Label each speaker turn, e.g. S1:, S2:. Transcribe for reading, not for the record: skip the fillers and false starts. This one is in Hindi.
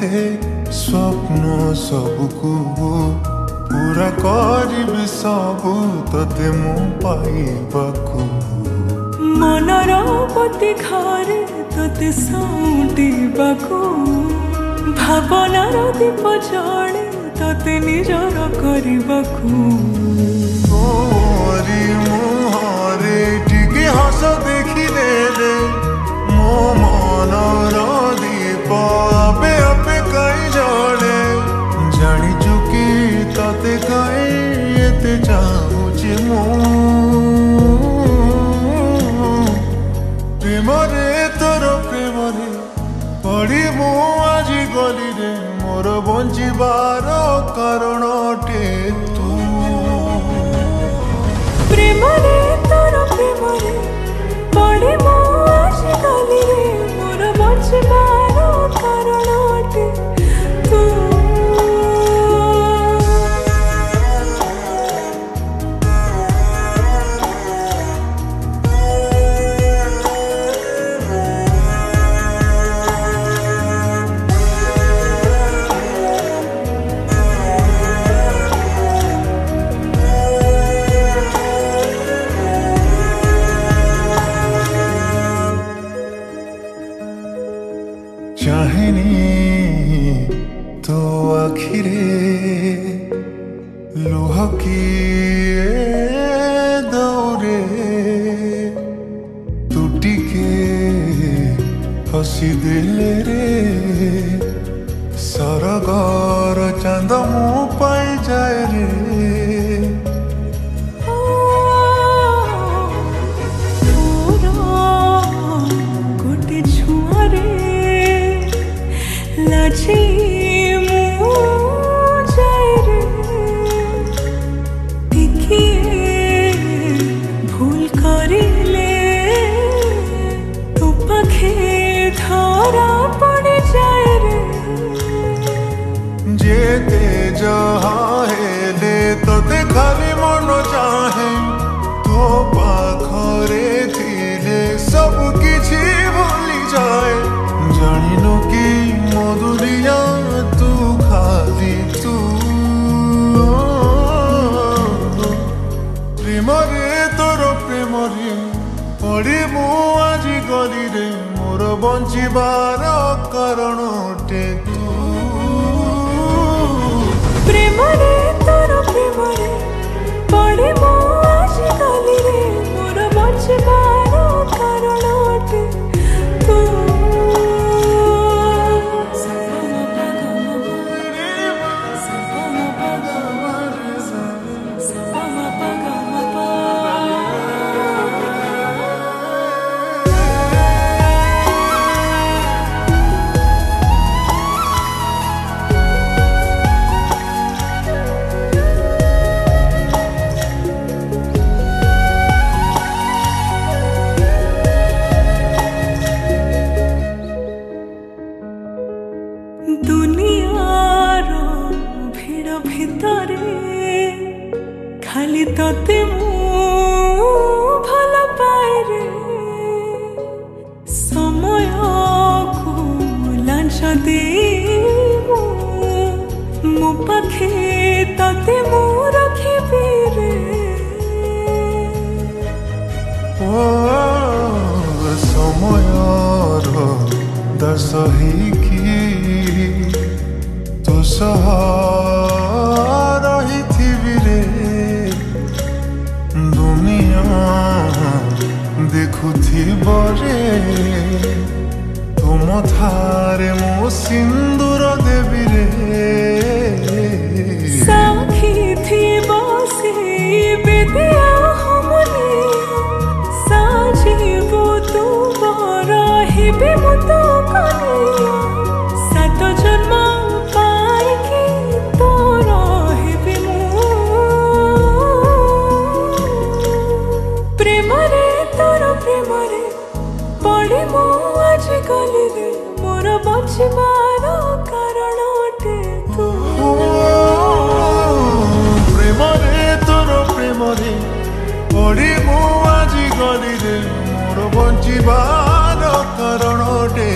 S1: एते स्वप्न सबको पूरा करिबि सबु तते मु पाइबाकू
S2: मनर पति घरे तते साउंटिबाकू भावनार दीप जड़े तते निजर करबाकू
S1: तोरी मुहरे टिके हस देखिले मो मनर दीप आपे आपे कई जड़े जानी चुकी तते कई एते चाहूची मु प्रेमरे तोर प्रेमरे पड़ी मु आज गली रे मोर बंचिबार कारण टे तू
S2: प्रेमरे तोर प्रेमरे पड़ी मु आज गली रे मोर बंचिबार कारण टे तू
S1: चाहनी तो आखिरे लुह की दौरे टूटी के हसी दिले रे सरगर चांद मु पाई जाए रे
S2: लाची मु जाए रे देखिए भूल करिले तो पाखे धरा पड़ जाए रे
S1: जेते जहाँ हेले तोते खाली मन चाहे तो पाखरे थिले सब किछि भूली जाए जानिनो कि मधुरिया तू खाली तू प्रेमरे तोर प्रेमरे पड़ी मु आज गली रे मोर बंचिबार कारण टे तू
S2: प्रेमरे तोर प्रेमरे पड़ी मु आज गली रे मोर बंचिबार कारण टे तू दुनियार भीड़ भितरे खाली तते मु भल पाए रे समय को लांच दे मो पाखे तते मु रखिबी रे
S1: समयर दस ही तो रही थी रे दुनिया देखुथी बरे तुम थारे मो सिंदूर देवी रे
S2: साखी थी बसे बेदिया हमने साजीबो तू रहिबे मु तो कनिया सात जन्म पाइकी तो रहिबे मु प्रेमरे तोर प्रेमरे पड़ी मु आज गली रे मोर बंचिबार कारण टे तू
S1: प्रेमरे तोर प्रेमरे पड़ी मु आज गली रे मोर बंचिबार कारण टे